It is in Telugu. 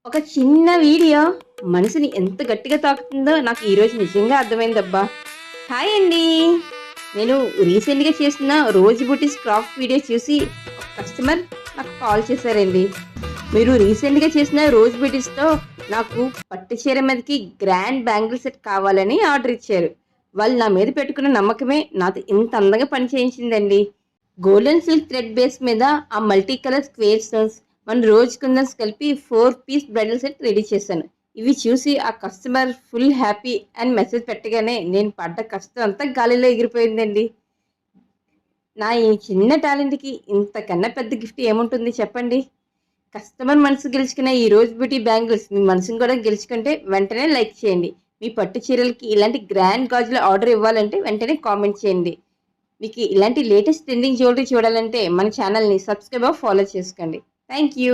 ఒక చిన్న వీడియో మనసుని ఎంత గట్టిగా తాకుతుందో నాకు ఈరోజు నిజంగా అర్థమైందబ్బా. హాయ్ అండి. నేను రీసెంట్గా చేసిన రోజు బుటీస్ క్రాఫ్ట్ వీడియో చూసి ఒక కస్టమర్ నాకు కాల్ చేశారండి. మీరు రీసెంట్గా చేసిన రోజ్ బుటీస్తో నాకు పట్టు చీర మీదకి గ్రాండ్ బ్యాంగిల్ సెట్ కావాలని ఆర్డర్ ఇచ్చారు. వాళ్ళు నా మీద పెట్టుకున్న నమ్మకమే నాతో ఇంత అందంగా పని చేయించిందండి. గోల్డెన్ సిల్క్ థ్రెడ్ బేస్ మీద ఆ మల్టీ కలర్ స్క్వేర్ స్టోన్స్ మన రోజ్ కుందన్స్ కలిపి 4 పీస్ బ్రైడల్ సెట్ రెడీ చేశాను. ఇవి చూసి ఆ కస్టమర్ ఫుల్ హ్యాపీ అని మెసేజ్ పెట్టగానే నేను పడ్డ కష్టం అంతా గాలిలో ఎగిరిపోయిందండి. నా ఈ చిన్న టాలెంట్కి ఇంతకన్నా పెద్ద గిఫ్ట్ ఏముంటుంది చెప్పండి. కస్టమర్ మనసు గెలుచుకున్న ఈ రోజ్ బ్యూటీ బ్యాంగిల్స్ మీ మనసును కూడా గెలుచుకుంటే వెంటనే లైక్ చేయండి. మీ పట్టు చీరలకి ఇలాంటి గ్రాండ్ గాజుల ఆర్డర్ ఇవ్వాలంటే వెంటనే కామెంట్ చేయండి. మీకు ఇలాంటి లేటెస్ట్ ట్రెండింగ్ జ్యువెలరీ చూడాలంటే మన ఛానల్ని సబ్స్క్రైబ్ ఫాలో చేసుకోండి. Thank you.